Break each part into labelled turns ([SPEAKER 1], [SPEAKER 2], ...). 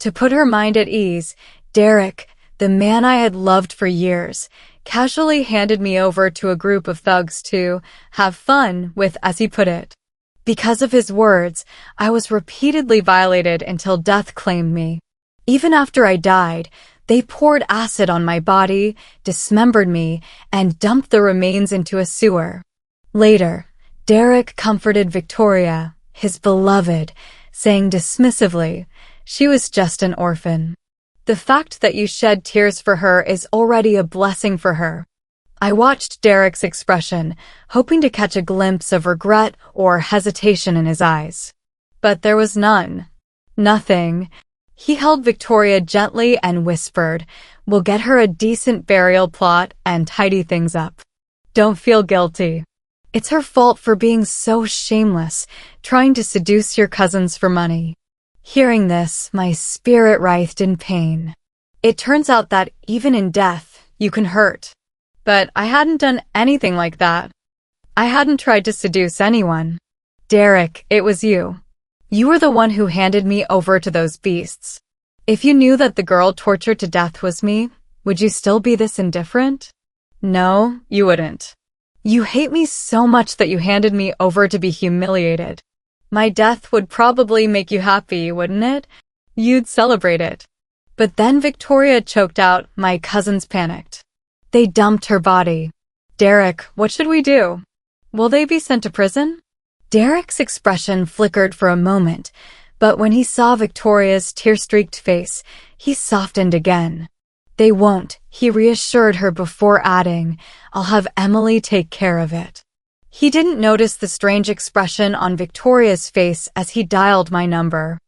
[SPEAKER 1] To put her mind at ease, Derek, the man I had loved for years, casually handed me over to a group of thugs to have fun with, as he put it. Because of his words, I was repeatedly violated until death claimed me. Even after I died, they poured acid on my body, dismembered me, and dumped the remains into a sewer. Later, Derek comforted Victoria, his beloved, saying dismissively, "She was just an orphan. The fact that you shed tears for her is already a blessing for her." I watched Derek's expression, hoping to catch a glimpse of regret or hesitation in his eyes. But there was none. Nothing. He held Victoria gently and whispered, "We'll get her a decent burial plot and tidy things up. Don't feel guilty. It's her fault for being so shameless, trying to seduce your cousins for money." Hearing this, my spirit writhed in pain. It turns out that even in death, you can hurt. But I hadn't done anything like that. I hadn't tried to seduce anyone. Derek, it was you. You were the one who handed me over to those beasts. If you knew that the girl tortured to death was me, would you still be this indifferent? No, you wouldn't. You hate me so much that you handed me over to be humiliated. My death would probably make you happy, wouldn't it? You'd celebrate it. But then Victoria choked out, "My cousins panicked. They dumped her body. Derek, what should we do? Will they be sent to prison?" Derek's expression flickered for a moment, but when he saw Victoria's tear-streaked face, he softened again. "They won't," he reassured her before adding, "I'll have Emily take care of it." He didn't notice the strange expression on Victoria's face as he dialed my number.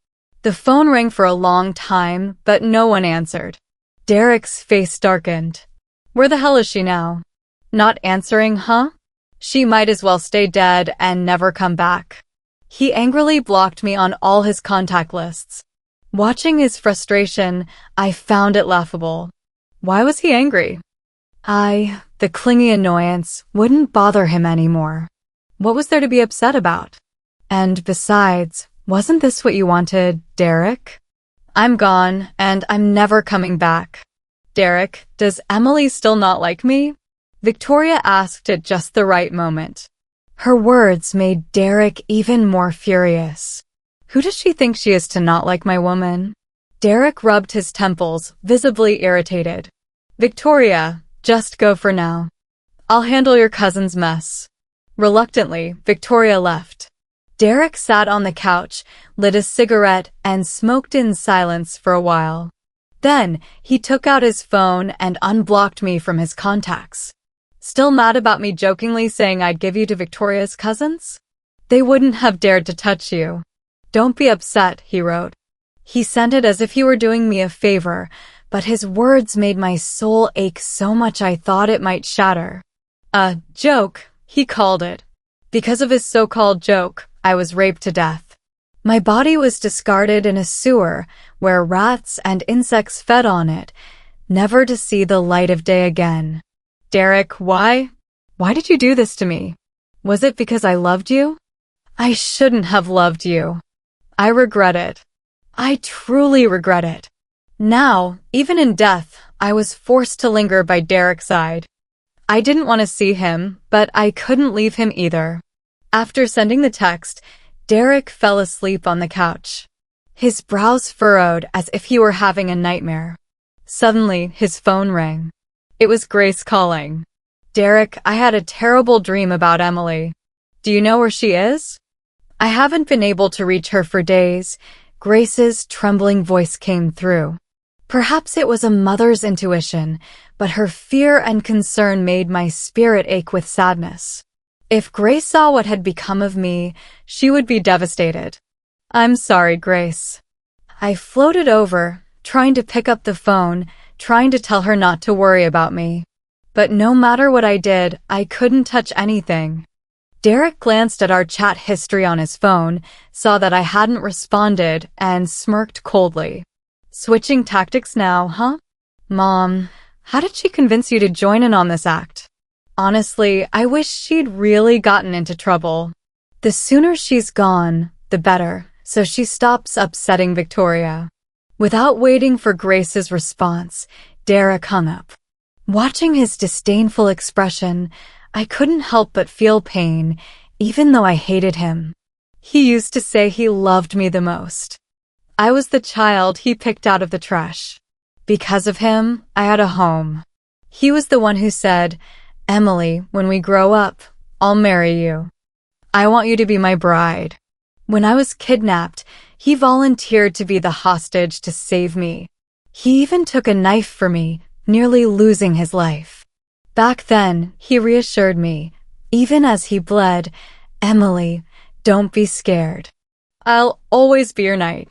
[SPEAKER 1] The phone rang for a long time, but no one answered. Derek's face darkened. Where the hell is she now? Not answering, huh? She might as well stay dead and never come back. He angrily blocked me on all his contact lists. Watching his frustration, I found it laughable. Why was he angry? The clingy annoyance, wouldn't bother him anymore. What was there to be upset about? And besides, wasn't this what you wanted, Derek? I'm gone, and I'm never coming back. Derek, does Emily still not like me? Victoria asked at just the right moment. Her words made Derek even more furious. Who does she think she is to not like my woman? Derek rubbed his temples, visibly irritated. Victoria, just go for now. I'll handle your cousin's mess. Reluctantly, Victoria left. Derek sat on the couch, lit a cigarette, and smoked in silence for a while. Then, he took out his phone and unblocked me from his contacts. Still mad about me jokingly saying I'd give you to Victoria's cousins? They wouldn't have dared to touch you. Don't be upset, he wrote. He sent it as if he were doing me a favor, but his words made my soul ache so much I thought it might shatter. A joke, he called it. Because of his so-called joke, I was raped to death. My body was discarded in a sewer where rats and insects fed on it, never to see the light of day again. Derek, why? Why did you do this to me? Was it because I loved you? I shouldn't have loved you. I regret it. I truly regret it. Now, even in death, I was forced to linger by Derek's side. I didn't want to see him, but I couldn't leave him either. After sending the text, Derek fell asleep on the couch. His brows furrowed as if he were having a nightmare. Suddenly, his phone rang. It was Grace calling. Derek, I had a terrible dream about Emily. Do you know where she is? I haven't been able to reach her for days. Grace's trembling voice came through. Perhaps it was a mother's intuition, but her fear and concern made my spirit ache with sadness. If Grace saw what had become of me, she would be devastated. I'm sorry, Grace. I floated over, trying to pick up the phone, trying to tell her not to worry about me. But no matter what I did, I couldn't touch anything. Derek glanced at our chat history on his phone, saw that I hadn't responded, and smirked coldly. Switching tactics now, huh? Mom, how did she convince you to join in on this act? Honestly, I wish she'd really gotten into trouble. The sooner she's gone, the better, so she stops upsetting Victoria. Without waiting for Grace's response, Derek hung up. Watching his disdainful expression, I couldn't help but feel pain, even though I hated him. He used to say he loved me the most. I was the child he picked out of the trash. Because of him, I had a home. He was the one who said, "Emily, when we grow up, I'll marry you. I want you to be my bride." When I was kidnapped, he volunteered to be the hostage to save me. He even took a knife for me, nearly losing his life. Back then, he reassured me, even as he bled, "Emily, don't be scared. I'll always be your knight."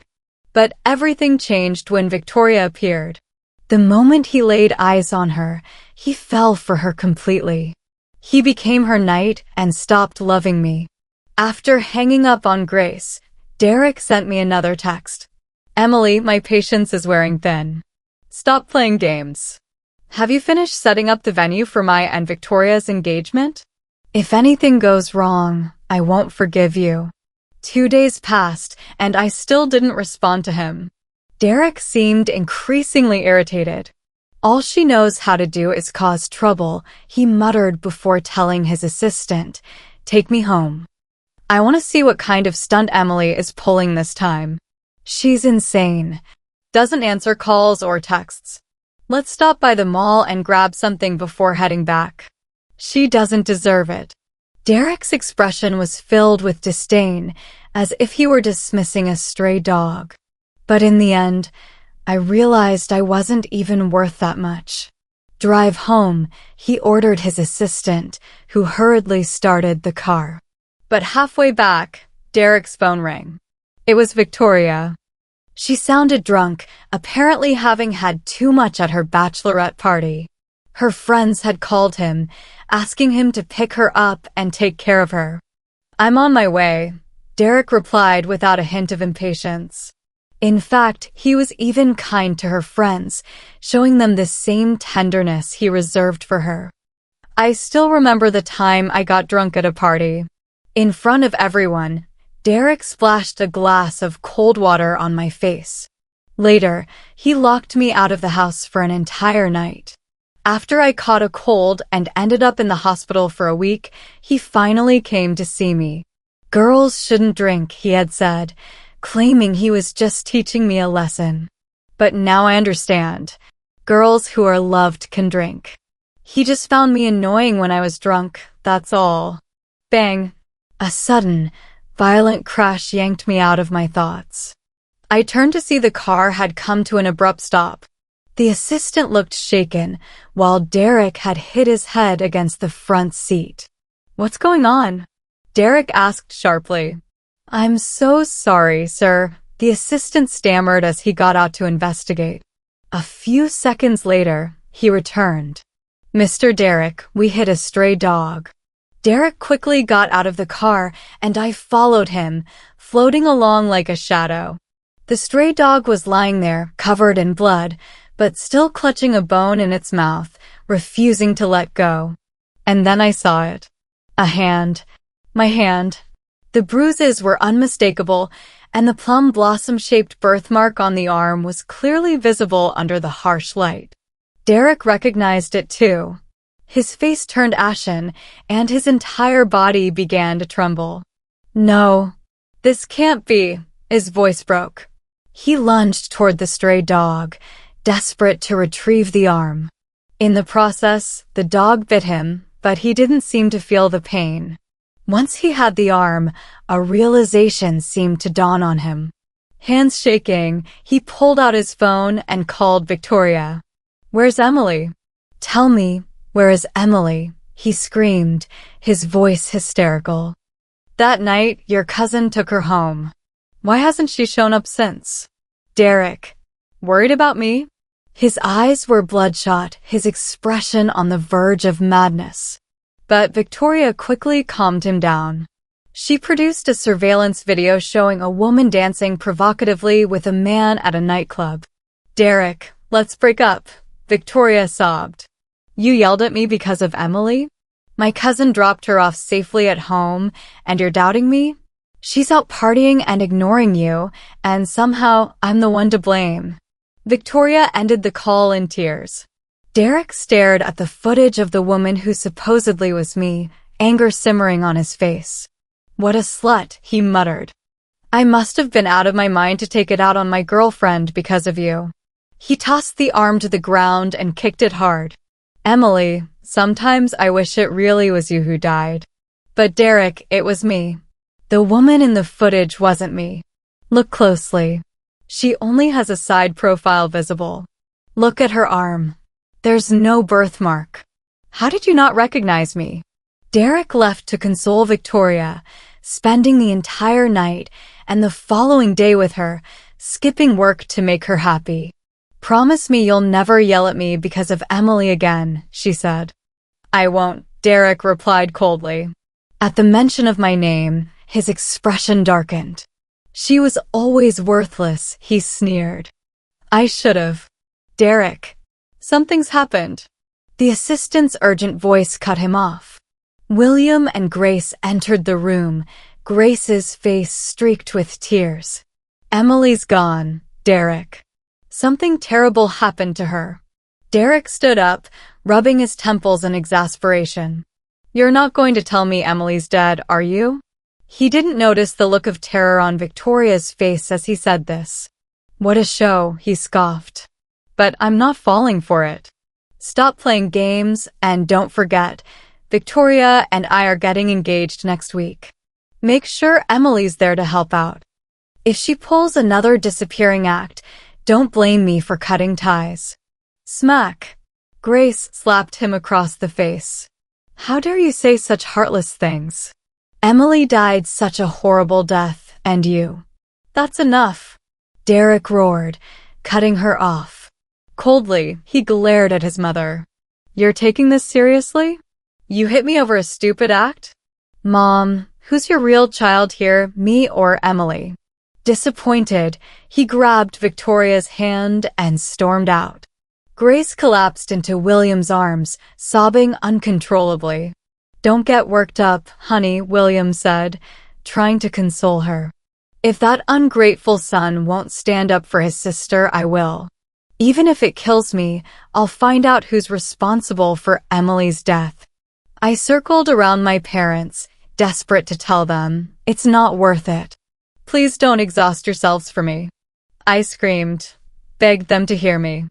[SPEAKER 1] But everything changed when Victoria appeared. The moment he laid eyes on her, he fell for her completely. He became her knight and stopped loving me. After hanging up on Grace, Derek sent me another text. "Emily, my patience is wearing thin. Stop playing games. Have you finished setting up the venue for my and Victoria's engagement? If anything goes wrong, I won't forgive you." 2 days passed, and I still didn't respond to him. Derek seemed increasingly irritated. "All she knows how to do is cause trouble," he muttered before telling his assistant, "Take me home. I want to see what kind of stunt Emily is pulling this time. She's insane. Doesn't answer calls or texts. Let's stop by the mall and grab something before heading back. She doesn't deserve it." Derek's expression was filled with disdain, as if he were dismissing a stray dog. But in the end, I realized I wasn't even worth that much. Drive home, he ordered his assistant, who hurriedly started the car. But halfway back, Derek's phone rang. It was Victoria. She sounded drunk, apparently having had too much at her bachelorette party. Her friends had called him, asking him to pick her up and take care of her. "I'm on my way," Derek replied without a hint of impatience. In fact, he was even kind to her friends, showing them the same tenderness he reserved for her. I still remember the time I got drunk at a party. In front of everyone, Derek splashed a glass of cold water on my face. Later, he locked me out of the house for an entire night. After I caught a cold and ended up in the hospital for a week, he finally came to see me. "Girls shouldn't drink," he had said, claiming he was just teaching me a lesson. But now I understand. Girls who are loved can drink. He just found me annoying when I was drunk, that's all. Bang! A sudden, violent crash yanked me out of my thoughts. I turned to see the car had come to an abrupt stop. The assistant looked shaken, while Derek had hit his head against the front seat. "What's going on?" Derek asked sharply. "I'm so sorry, sir," the assistant stammered as he got out to investigate. A few seconds later, he returned. "Mr. Derek, we hit a stray dog." Derek quickly got out of the car, and I followed him, floating along like a shadow. The stray dog was lying there, covered in blood, but still clutching a bone in its mouth, refusing to let go. And then I saw it. A hand. My hand. The bruises were unmistakable, and the plum blossom-shaped birthmark on the arm was clearly visible under the harsh light. Derek recognized it too. His face turned ashen, and his entire body began to tremble. "No, this can't be," his voice broke. He lunged toward the stray dog, desperate to retrieve the arm. In the process, the dog bit him, but he didn't seem to feel the pain. Once he had the arm, a realization seemed to dawn on him. Hands shaking, he pulled out his phone and called Victoria. "Where's Emily?" "Tell me, where is Emily?" he screamed, his voice hysterical. "That night, your cousin took her home. Why hasn't she shown up since?" Derek. "Worried about me?" His eyes were bloodshot, his expression on the verge of madness. But Victoria quickly calmed him down. She produced a surveillance video showing a woman dancing provocatively with a man at a nightclub. "Derek, let's break up," Victoria sobbed. "You yelled at me because of Emily? My cousin dropped her off safely at home, and you're doubting me?" She's out partying and ignoring you, and somehow I'm the one to blame. Victoria ended the call in tears. Derek stared at the footage of the woman who supposedly was me, anger simmering on his face. What a slut, he muttered. I must have been out of my mind to take it out on my girlfriend because of you. He tossed the arm to the ground and kicked it hard. Emily, sometimes I wish it really was you who died. But Derek, it was me. The woman in the footage wasn't me. Look closely. She only has a side profile visible. Look at her arm. There's no birthmark. How did you not recognize me? Derek left to console Victoria, spending the entire night and the following day with her, skipping work to make her happy. Promise me you'll never yell at me because of Emily again, she said. I won't, Derek replied coldly. At the mention of my name, his expression darkened. She was always worthless, he sneered. I should've. Derek. Something's happened. The assistant's urgent voice cut him off. William and Grace entered the room, Grace's face streaked with tears. Emily's gone, Derek. Something terrible happened to her. Derek stood up, rubbing his temples in exasperation. You're not going to tell me Emily's dead, are you? He didn't notice the look of terror on Victoria's face as he said this. What a show, he scoffed. But I'm not falling for it. Stop playing games, and don't forget, Victoria and I are getting engaged next week. Make sure Emily's there to help out. If she pulls another disappearing act, don't blame me for cutting ties. Smack. Grace slapped him across the face. How dare you say such heartless things? Emily died such a horrible death, and you. That's enough. Derek roared, cutting her off. Coldly, he glared at his mother. You're taking this seriously? You hit me over a stupid act? Mom, who's your real child here, me or Emily? Disappointed, he grabbed Victoria's hand and stormed out. Grace collapsed into William's arms, sobbing uncontrollably. Don't get worked up, honey, William said, trying to console her. If that ungrateful son won't stand up for his sister, I will. Even if it kills me, I'll find out who's responsible for Emily's death. I circled around my parents, desperate to tell them, it's not worth it. Please don't exhaust yourselves for me. I screamed, begged them to hear me.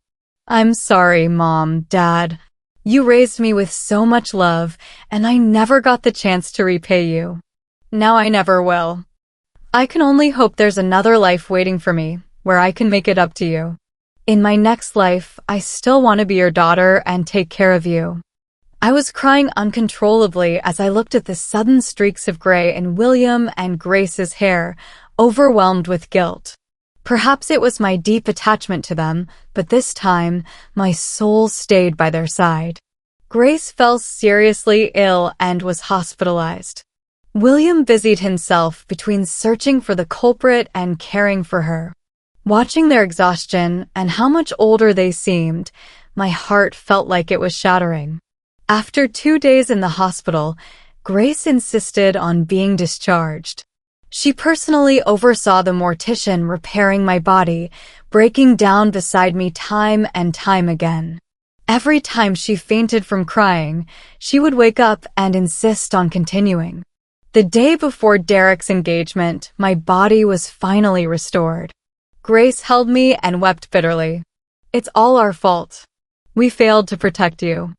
[SPEAKER 1] I'm sorry, Mom, Dad. You raised me with so much love, and I never got the chance to repay you. Now I never will. I can only hope there's another life waiting for me, where I can make it up to you. In my next life, I still want to be your daughter and take care of you. I was crying uncontrollably as I looked at the sudden streaks of gray in William and Grace's hair, overwhelmed with guilt. Perhaps it was my deep attachment to them, but this time, my soul stayed by their side. Grace fell seriously ill and was hospitalized. William busied himself between searching for the culprit and caring for her. Watching their exhaustion and how much older they seemed, my heart felt like it was shattering. After 2 days in the hospital, Grace insisted on being discharged. She personally oversaw the mortician repairing my body, breaking down beside me time and time again. Every time she fainted from crying, she would wake up and insist on continuing. The day before Derek's engagement, my body was finally restored. Grace held me and wept bitterly. It's all our fault. We failed to protect you.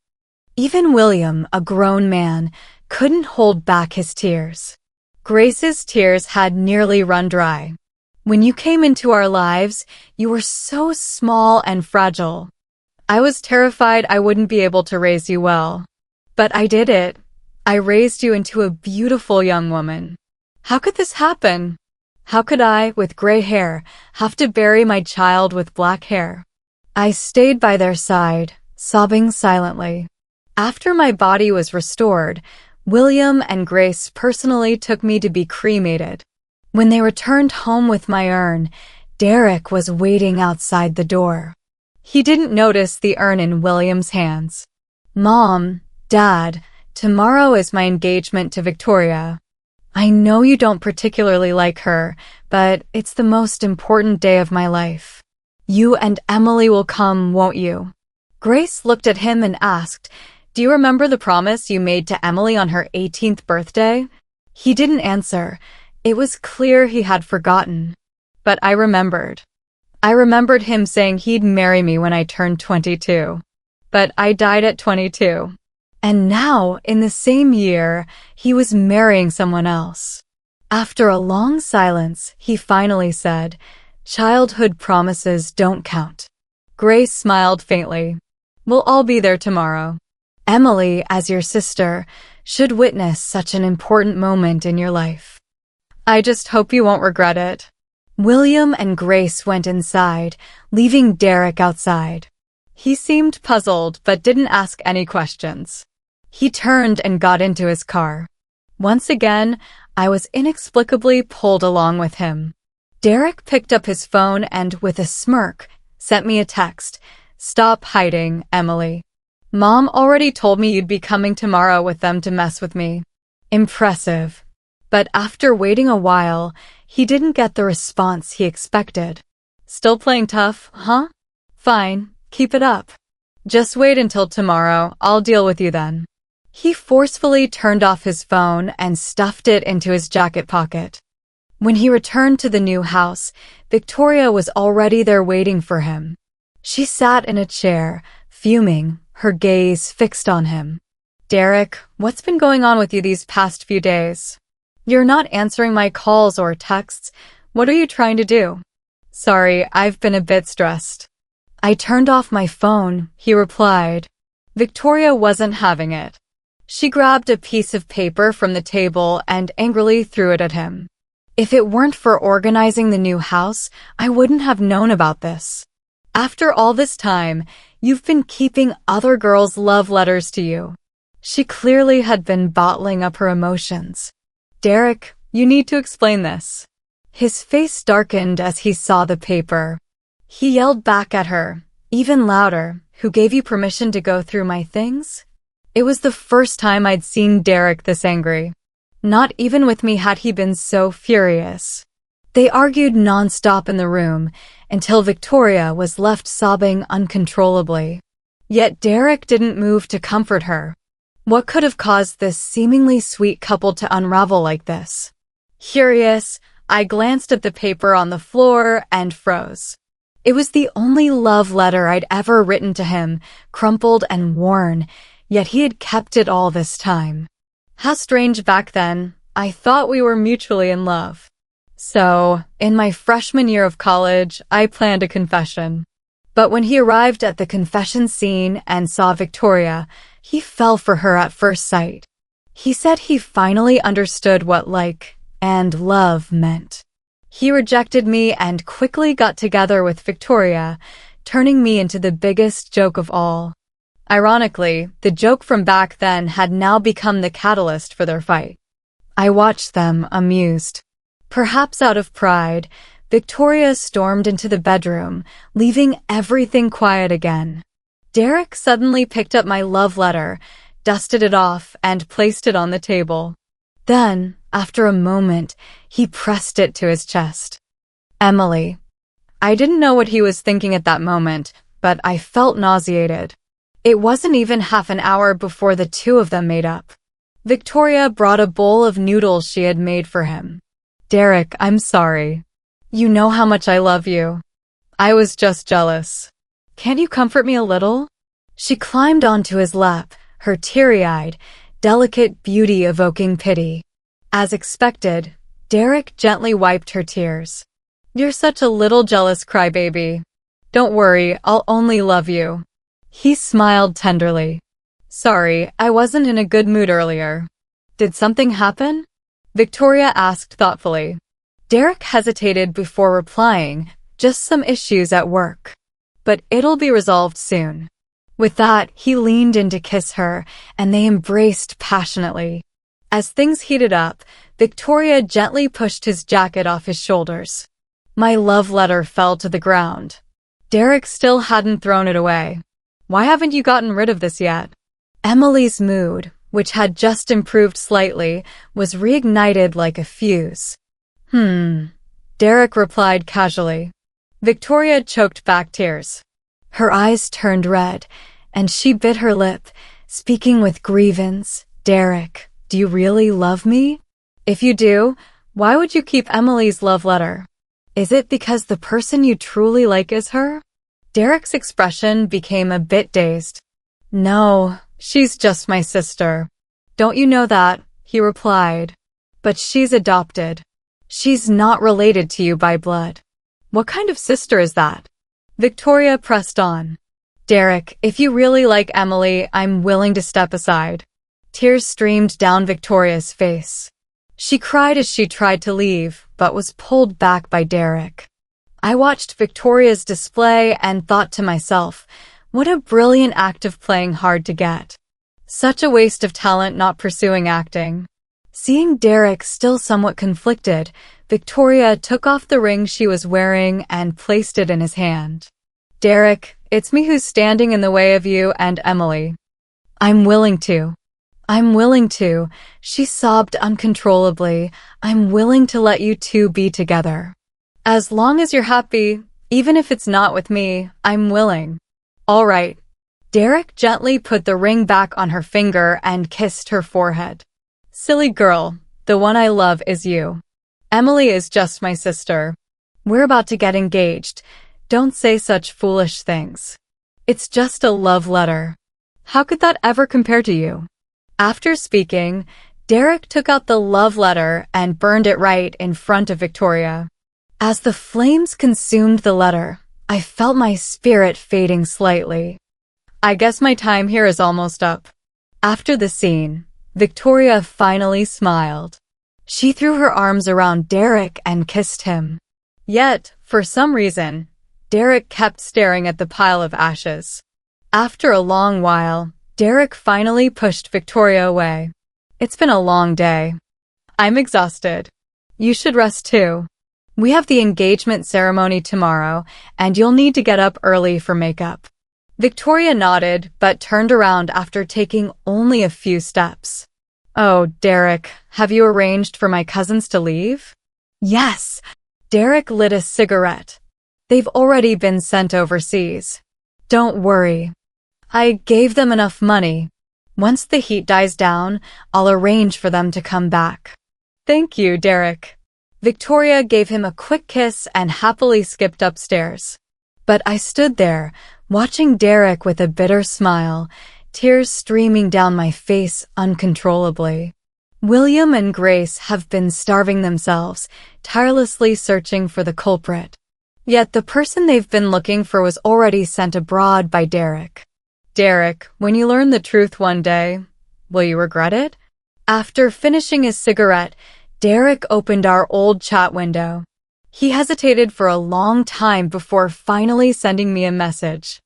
[SPEAKER 1] Even William, a grown man, couldn't hold back his tears. Grace's tears had nearly run dry. When you came into our lives, you were so small and fragile. I was terrified I wouldn't be able to raise you well. But I did it. I raised you into a beautiful young woman. How could this happen? How could I, with gray hair, have to bury my child with black hair? I stayed by their side, sobbing silently. After my body was restored, William and Grace personally took me to be cremated. When they returned home with my urn, Derek was waiting outside the door. He didn't notice the urn in William's hands. Mom, Dad, tomorrow is my engagement to Victoria. I know you don't particularly like her, but it's the most important day of my life. You and Emily will come, won't you? Grace looked at him and asked, "Do you remember the promise you made to Emily on her 18th birthday?" He didn't answer. It was clear he had forgotten. But I remembered. I remembered him saying he'd marry me when I turned 22. But I died at 22. And now, in the same year, he was marrying someone else. After a long silence, he finally said, "Childhood promises don't count." Grace smiled faintly. "We'll all be there tomorrow. Emily, as your sister, should witness such an important moment in your life. I just hope you won't regret it." William and Grace went inside, leaving Derek outside. He seemed puzzled but didn't ask any questions. He turned and got into his car. Once again, I was inexplicably pulled along with him. Derek picked up his phone and, with a smirk, sent me a text. "Stop hiding, Emily. Mom already told me you'd be coming tomorrow with them to mess with me." Impressive. But after waiting a while, he didn't get the response he expected. "Still playing tough, huh? Fine, keep it up. Just wait until tomorrow, I'll deal with you then." He forcefully turned off his phone and stuffed it into his jacket pocket. When he returned to the new house, Victoria was already there waiting for him. She sat in a chair, fuming, her gaze fixed on him. "Derek, what's been going on with you these past few days? You're not answering my calls or texts. What are you trying to do?" "Sorry, I've been a bit stressed." "I turned off my phone," he replied. Victoria wasn't having it. She grabbed a piece of paper from the table and angrily threw it at him. "If it weren't for organizing the new house, I wouldn't have known about this. After all this time, you've been keeping other girls' love letters to you." She clearly had been bottling up her emotions. "Derek, you need to explain this." His face darkened as he saw the paper. He yelled back at her, even louder, "Who gave you permission to go through my things?" It was the first time I'd seen Derek this angry. Not even with me had he been so furious. They argued nonstop in the room until Victoria was left sobbing uncontrollably. Yet Derek didn't move to comfort her. What could have caused this seemingly sweet couple to unravel like this? Curious, I glanced at the paper on the floor and froze. It was the only love letter I'd ever written to him, crumpled and worn, yet he had kept it all this time. How strange back then, I thought we were mutually in love. So, in my freshman year of college, I planned a confession. But when he arrived at the confession scene and saw Victoria, he fell for her at first sight. He said he finally understood what like and love meant. He rejected me and quickly got together with Victoria, turning me into the biggest joke of all. Ironically, the joke from back then had now become the catalyst for their fight. I watched them, amused. Perhaps out of pride, Victoria stormed into the bedroom, leaving everything quiet again. Derek suddenly picked up my love letter, dusted it off, and placed it on the table. Then, after a moment, he pressed it to his chest. "Emily." I didn't know what he was thinking at that moment, but I felt nauseated. It wasn't even half an hour before the two of them made up. Victoria brought a bowl of noodles she had made for him. "Derek, I'm sorry. You know how much I love you. I was just jealous. Can't you comfort me a little?" She climbed onto his lap, her teary-eyed, delicate beauty evoking pity. As expected, Derek gently wiped her tears. "You're such a little jealous crybaby. Don't worry, I'll only love you." He smiled tenderly. "Sorry, I wasn't in a good mood earlier." "Did something happen?" Victoria asked thoughtfully. Derek hesitated before replying, "Just some issues at work. But it'll be resolved soon." With that, he leaned in to kiss her, and they embraced passionately. As things heated up, Victoria gently pushed his jacket off his shoulders. My love letter fell to the ground. Derek still hadn't thrown it away. "Why haven't you gotten rid of this yet?" Emily's mood, which had just improved slightly, was reignited like a fuse. Derek replied casually. Victoria choked back tears. Her eyes turned red, and she bit her lip, speaking with grievance. Derek, do you really love me? If you do, why would you keep Emily's love letter? Is it because the person you truly like is her? Derek's expression became a bit dazed. No, she's just my sister. Don't you know that? He replied. But she's adopted. She's not related to you by blood. What kind of sister is that? Victoria pressed on. Derek, if you really like Emily, I'm willing to step aside. Tears streamed down Victoria's face. She cried as she tried to leave, but was pulled back by Derek. I watched Victoria's display and thought to myself, what a brilliant act of playing hard to get. Such a waste of talent not pursuing acting. Seeing Derek still somewhat conflicted, Victoria took off the ring she was wearing and placed it in his hand. Derek, it's me who's standing in the way of you and Emily. I'm willing to, she sobbed uncontrollably. I'm willing to let you two be together. As long as you're happy, even if it's not with me, I'm willing. All right. Derek gently put the ring back on her finger and kissed her forehead. Silly girl, the one I love is you. Emily is just my sister. We're about to get engaged. Don't say such foolish things. It's just a love letter. How could that ever compare to you? After speaking, Derek took out the love letter and burned it right in front of Victoria. As the flames consumed the letter, I felt my spirit fading slightly. I guess my time here is almost up. After the scene, Victoria finally smiled. She threw her arms around Derek and kissed him. Yet, for some reason, Derek kept staring at the pile of ashes. After a long while, Derek finally pushed Victoria away. It's been a long day. I'm exhausted. You should rest too. We have the engagement ceremony tomorrow, and you'll need to get up early for makeup. Victoria nodded, but turned around after taking only a few steps. Oh, Derek, have you arranged for my cousins to leave? Yes. Derek lit a cigarette. They've already been sent overseas. Don't worry. I gave them enough money. Once the heat dies down, I'll arrange for them to come back. Thank you, Derek. Victoria gave him a quick kiss and happily skipped upstairs. But I stood there, watching Derek with a bitter smile, tears streaming down my face uncontrollably. William and Grace have been starving themselves, tirelessly searching for the culprit. Yet the person they've been looking for was already sent abroad by Derek. Derek, when you learn the truth one day, will you regret it? After finishing his cigarette, Derek opened our old chat window. He hesitated for a long time before finally sending me a message.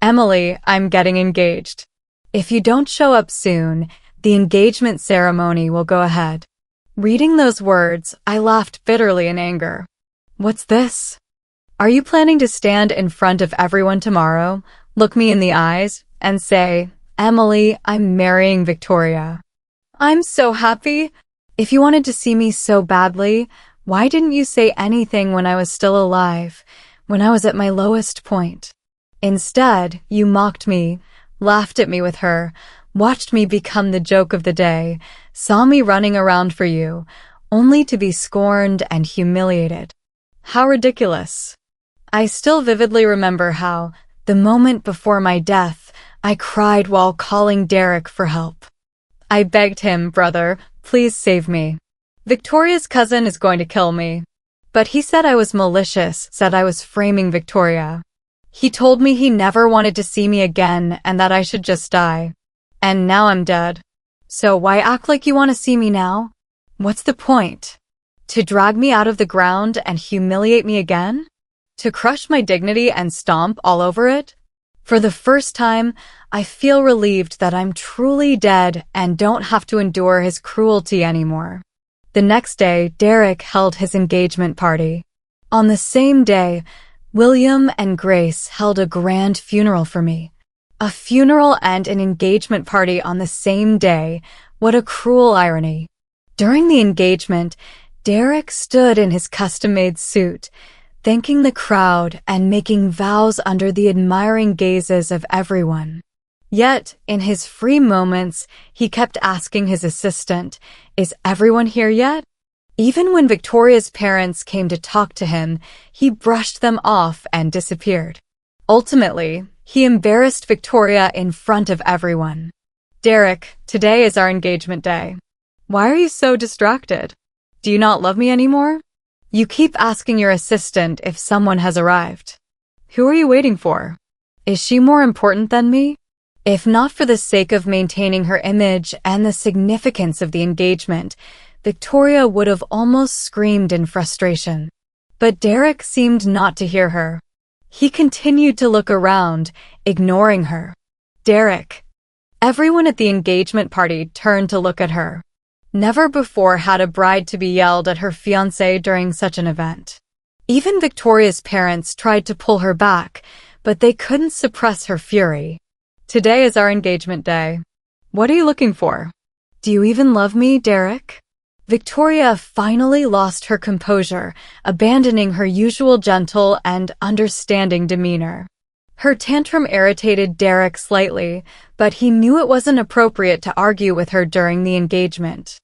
[SPEAKER 1] Emily, I'm getting engaged. If you don't show up soon, the engagement ceremony will go ahead. Reading those words, I laughed bitterly in anger. What's this? Are you planning to stand in front of everyone tomorrow, look me in the eyes, and say, Emily, I'm marrying Victoria? I'm so happy. If you wanted to see me so badly, why didn't you say anything when I was still alive, when I was at my lowest point? Instead, you mocked me, laughed at me with her, watched me become the joke of the day, saw me running around for you, only to be scorned and humiliated. How ridiculous. I still vividly remember how, the moment before my death, I cried while calling Derek for help. I begged him, brother, please save me. Victoria's cousin is going to kill me. But he said I was malicious, said I was framing Victoria. He told me he never wanted to see me again and that I should just die. And now I'm dead. So why act like you want to see me now? What's the point? To drag me out of the ground and humiliate me again? To crush my dignity and stomp all over it? For the first time, I feel relieved that I'm truly dead and don't have to endure his cruelty anymore. The next day, Derek held his engagement party. On the same day, William and Grace held a grand funeral for me. A funeral and an engagement party on the same day. What a cruel irony. During the engagement, Derek stood in his custom-made suit, thanking the crowd and making vows under the admiring gazes of everyone. Yet, in his free moments, he kept asking his assistant, "Is everyone here yet?" Even when Victoria's parents came to talk to him, he brushed them off and disappeared. Ultimately, he embarrassed Victoria in front of everyone. "Derek, today is our engagement day. Why are you so distracted? Do you not love me anymore? You keep asking your assistant if someone has arrived. Who are you waiting for? Is she more important than me?" If not for the sake of maintaining her image and the significance of the engagement, Victoria would have almost screamed in frustration. But Derek seemed not to hear her. He continued to look around, ignoring her. "Derek." Everyone at the engagement party turned to look at her. Never before had a bride-to-be yelled at her fiancé during such an event. Even Victoria's parents tried to pull her back, but they couldn't suppress her fury. "Today is our engagement day. What are you looking for? Do you even love me, Derek?" Victoria finally lost her composure, abandoning her usual gentle and understanding demeanor. Her tantrum irritated Derek slightly, but he knew it wasn't appropriate to argue with her during the engagement.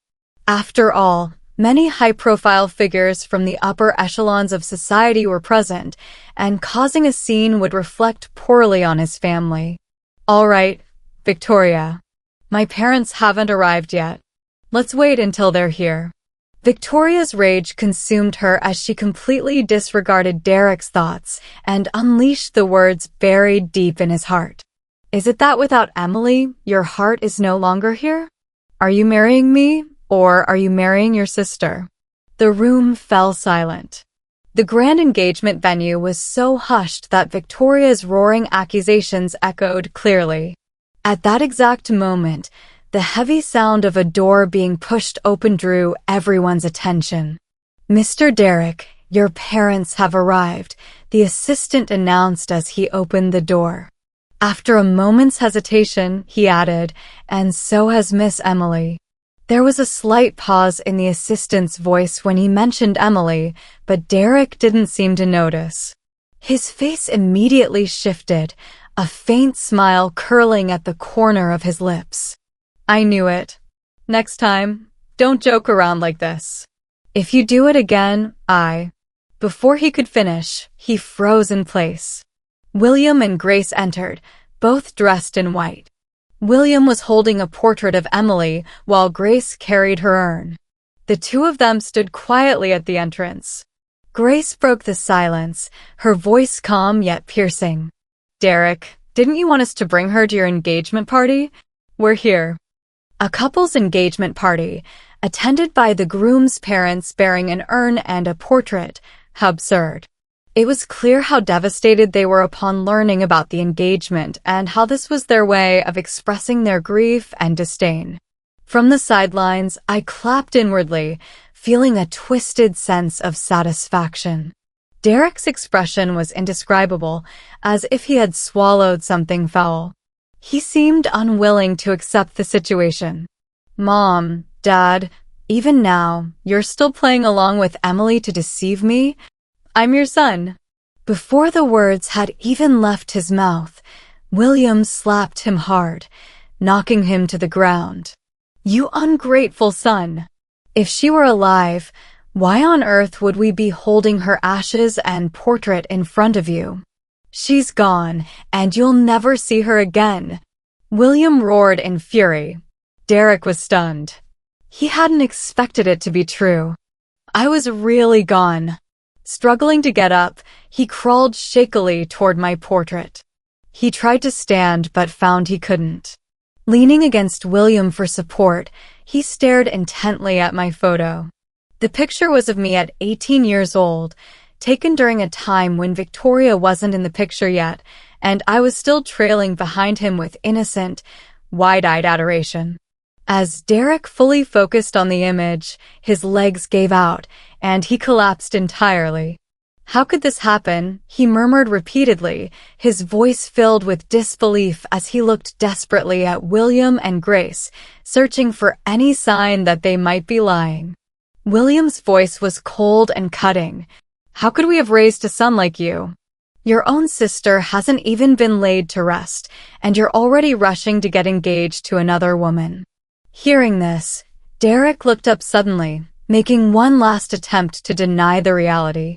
[SPEAKER 1] After all, many high-profile figures from the upper echelons of society were present, and causing a scene would reflect poorly on his family. "All right, Victoria. My parents haven't arrived yet. Let's wait until they're here." Victoria's rage consumed her as she completely disregarded Derek's thoughts and unleashed the words buried deep in his heart. "Is it that without Emily, your heart is no longer here? Are you marrying me, or are you marrying your sister?" The room fell silent. The grand engagement venue was so hushed that Victoria's roaring accusations echoed clearly. At that exact moment, the heavy sound of a door being pushed open drew everyone's attention. "Mr. Derek, your parents have arrived," the assistant announced as he opened the door. After a moment's hesitation, he added, "And so has Miss Emily." There was a slight pause in the assistant's voice when he mentioned Emily, but Derek didn't seem to notice. His face immediately shifted, a faint smile curling at the corner of his lips. "I knew it. Next time, don't joke around like this. If you do it again, I..." Before he could finish, he froze in place. William and Grace entered, both dressed in white. William was holding a portrait of Emily while Grace carried her urn. The two of them stood quietly at the entrance. Grace broke the silence, her voice calm yet piercing. "Derek, didn't you want us to bring her to your engagement party? We're here." A couple's engagement party, attended by the groom's parents bearing an urn and a portrait. How absurd. It was clear how devastated they were upon learning about the engagement and how this was their way of expressing their grief and disdain. From the sidelines, I clapped inwardly, feeling a twisted sense of satisfaction. Derek's expression was indescribable, as if he had swallowed something foul. He seemed unwilling to accept the situation. "Mom, Dad, even now, you're still playing along with Emily to deceive me? I'm your son." Before the words had even left his mouth, William slapped him hard, knocking him to the ground. "You ungrateful son! If she were alive, why on earth would we be holding her ashes and portrait in front of you? She's gone, and you'll never see her again." William roared in fury. Derek was stunned. He hadn't expected it to be true. I was really gone. Struggling to get up, he crawled shakily toward my portrait. He tried to stand but found he couldn't. Leaning against William for support, he stared intently at my photo. The picture was of me at 18 years old, taken during a time when Victoria wasn't in the picture yet, and I was still trailing behind him with innocent, wide-eyed adoration. As Derek fully focused on the image, his legs gave out, and he collapsed entirely. How could this happen? He murmured repeatedly, his voice filled with disbelief as he looked desperately at William and Grace, searching for any sign that they might be lying. William's voice was cold and cutting. How could we have raised a son like you? Your own sister hasn't even been laid to rest, and you're already rushing to get engaged to another woman. Hearing this, Derek looked up suddenly, making one last attempt to deny the reality.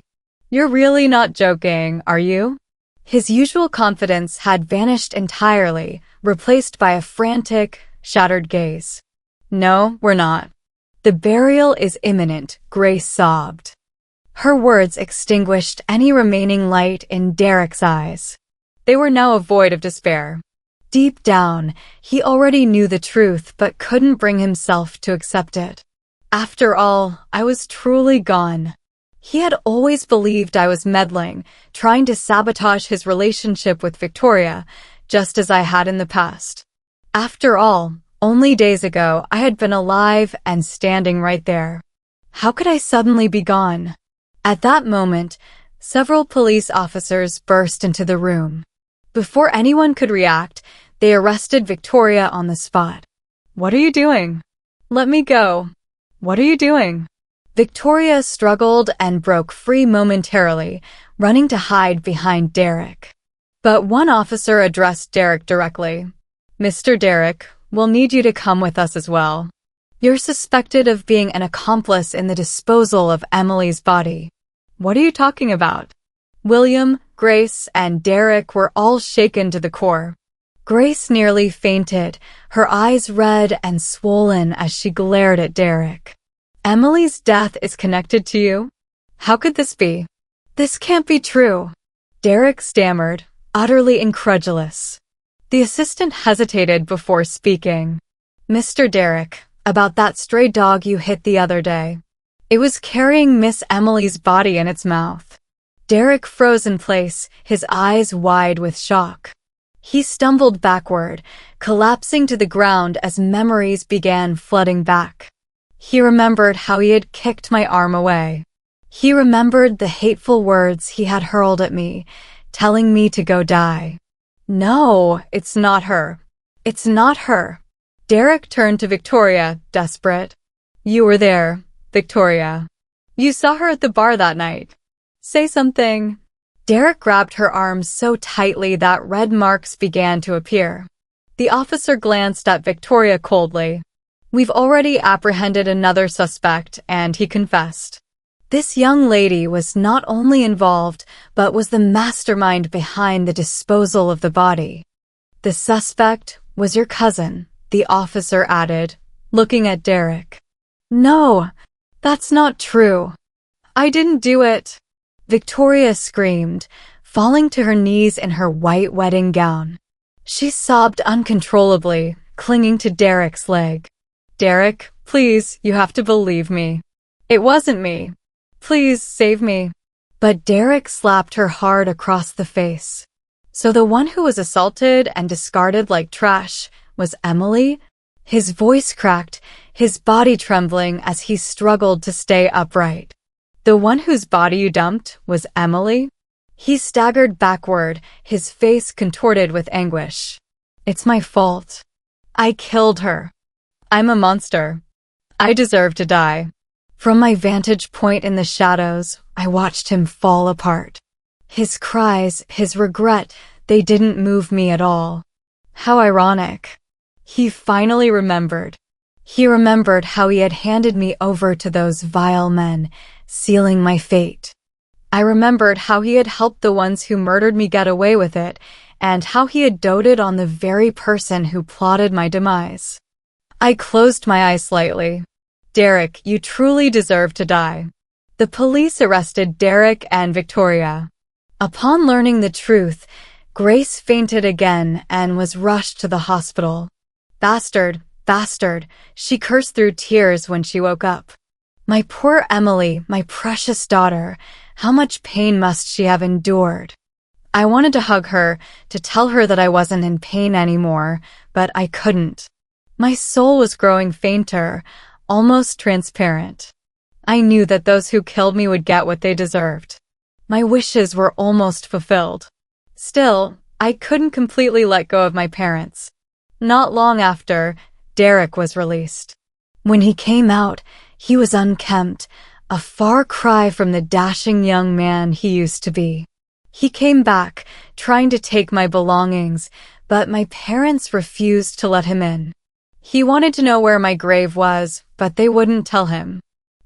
[SPEAKER 1] You're really not joking, are you? His usual confidence had vanished entirely, replaced by a frantic, shattered gaze. No, we're not. The burial is imminent, Grace sobbed. Her words extinguished any remaining light in Derek's eyes. They were now a void of despair. Deep down, he already knew the truth but couldn't bring himself to accept it. After all, I was truly gone. He had always believed I was meddling, trying to sabotage his relationship with Victoria, just as I had in the past. After all, only days ago I had been alive and standing right there. How could I suddenly be gone? At that moment, several police officers burst into the room. Before anyone could react, they arrested Victoria on the spot. What are you doing? Let me go. What are you doing? Victoria struggled and broke free momentarily, running to hide behind Derek. But one officer addressed Derek directly. Mr. Derek, we'll need you to come with us as well. You're suspected of being an accomplice in the disposal of Emily's body. What are you talking about? William, Grace, and Derek were all shaken to the core. Grace nearly fainted, her eyes red and swollen as she glared at Derek. Emily's death is connected to you? How could this be? This can't be true. Derek stammered, utterly incredulous. The assistant hesitated before speaking. Mr. Derek, about that stray dog you hit the other day. It was carrying Miss Emily's body in its mouth. Derek froze in place, his eyes wide with shock. He stumbled backward, collapsing to the ground as memories began flooding back. He remembered how he had kicked my arm away. He remembered the hateful words he had hurled at me, telling me to go die. No, it's not her. It's not her. Derek turned to Victoria, desperate. You were there, Victoria. You saw her at the bar that night. Say something. Derek grabbed her arms so tightly that red marks began to appear. The officer glanced at Victoria coldly. We've already apprehended another suspect, and he confessed. This young lady was not only involved, but was the mastermind behind the disposal of the body. The suspect was your cousin, the officer added, looking at Derek. No, that's not true. I didn't do it. Victoria screamed, falling to her knees in her white wedding gown. She sobbed uncontrollably, clinging to Derek's leg. Derek, please, you have to believe me. It wasn't me. Please, save me. But Derek slapped her hard across the face. So the one who was assaulted and discarded like trash was Emily? His voice cracked, his body trembling as he struggled to stay upright. The one whose body you dumped was Emily? He staggered backward, his face contorted with anguish. It's my fault. I killed her. I'm a monster. I deserve to die. From my vantage point in the shadows, I watched him fall apart. His cries, his regret, they didn't move me at all. How ironic. He finally remembered. He remembered how he had handed me over to those vile men, sealing my fate. I remembered how he had helped the ones who murdered me get away with it, and how he had doted on the very person who plotted my demise. I closed my eyes slightly. Derek, you truly deserve to die. The police arrested Derek and Victoria. Upon learning the truth, Grace fainted again and was rushed to the hospital. Bastard, bastard, she cursed through tears when she woke up. My poor Emily, my precious daughter, how much pain must she have endured? I wanted to hug her, to tell her that I wasn't in pain anymore, but I couldn't. My soul was growing fainter, almost transparent. I knew that those who killed me would get what they deserved. My wishes were almost fulfilled. Still, I couldn't completely let go of my parents. Not long after, Derek was released. When he came out, he was unkempt, a far cry from the dashing young man he used to be. He came back, trying to take my belongings, but my parents refused to let him in. He wanted to know where my grave was, but they wouldn't tell him.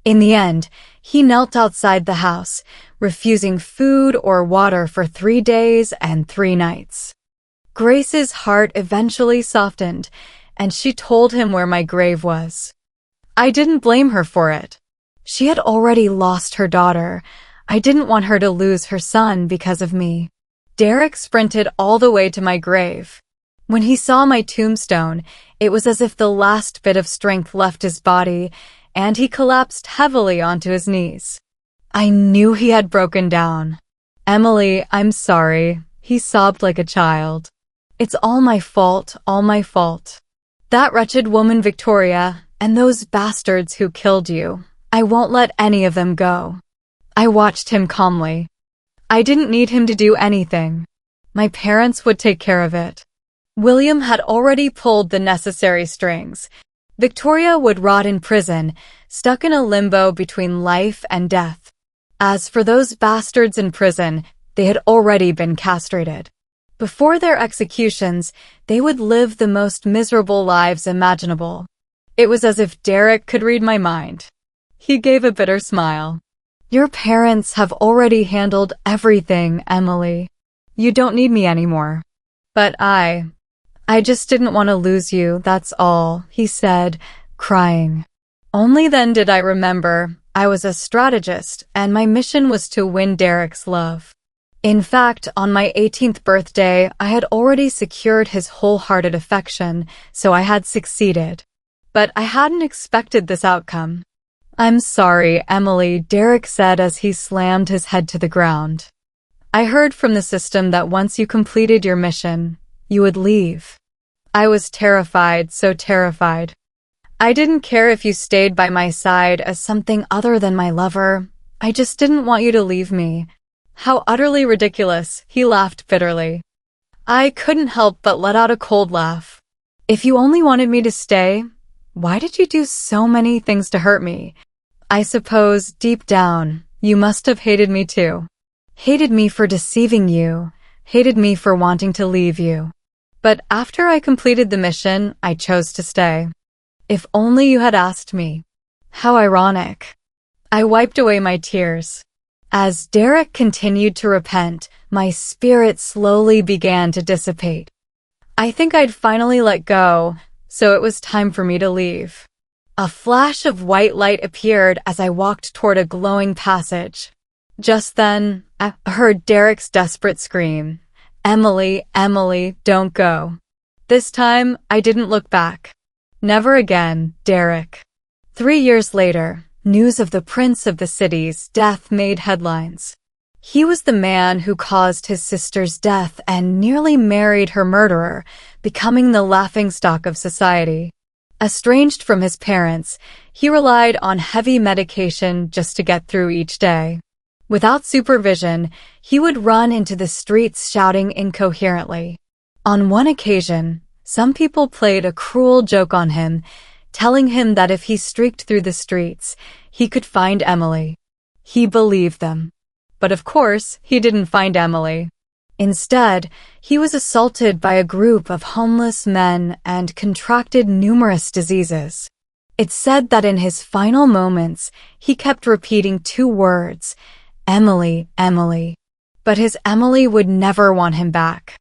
[SPEAKER 1] In the end, he knelt outside the house, refusing food or water for 3 days and 3 nights. Grace's heart eventually softened, and she told him where my grave was. I didn't blame her for it. She had already lost her daughter. I didn't want her to lose her son because of me. Derek sprinted all the way to my grave. When he saw my tombstone, it was as if the last bit of strength left his body, and he collapsed heavily onto his knees. I knew he had broken down. "Emily, I'm sorry," he sobbed like a child. "It's all my fault, all my fault. That wretched woman Victoria, and those bastards who killed you. I won't let any of them go." I watched him calmly. I didn't need him to do anything. My parents would take care of it. William had already pulled the necessary strings. Victoria would rot in prison, stuck in a limbo between life and death. As for those bastards in prison, they had already been castrated. Before their executions, they would live the most miserable lives imaginable. It was as if Derek could read my mind. He gave a bitter smile. "Your parents have already handled everything, Emily. You don't need me anymore." "But I just didn't want to lose you, that's all," he said, crying. Only then did I remember I was a strategist and my mission was to win Derek's love. In fact, on my 18th birthday, I had already secured his wholehearted affection, so I had succeeded. But I hadn't expected this outcome. "I'm sorry, Emily," Derek said as he slammed his head to the ground. "I heard from the system that once you completed your mission, you would leave." I was terrified, so terrified. "I didn't care if you stayed by my side as something other than my lover. I just didn't want you to leave me." How utterly ridiculous, he laughed bitterly. I couldn't help but let out a cold laugh. "If you only wanted me to stay, why did you do so many things to hurt me? I suppose, deep down, you must have hated me too. Hated me for deceiving you, hated me for wanting to leave you. But after I completed the mission, I chose to stay. If only you had asked me." How ironic. I wiped away my tears. As Derek continued to repent, my spirit slowly began to dissipate. I think I'd finally let go, so it was time for me to leave. A flash of white light appeared as I walked toward a glowing passage. Just then, I heard Derek's desperate scream. "Emily, Emily, don't go." This time, I didn't look back. Never again, Derek. 3 years later, news of the Prince of the City's death made headlines. He was the man who caused his sister's death and nearly married her murderer, becoming the laughingstock of society. Estranged from his parents, he relied on heavy medication just to get through each day. Without supervision, he would run into the streets shouting incoherently. On one occasion, some people played a cruel joke on him, telling him that if he streaked through the streets, he could find Emily. He believed them. But of course, he didn't find Emily. Instead, he was assaulted by a group of homeless men and contracted numerous diseases. It's said that in his final moments, he kept repeating 2 words, "Emily, Emily." But his Emily would never want him back.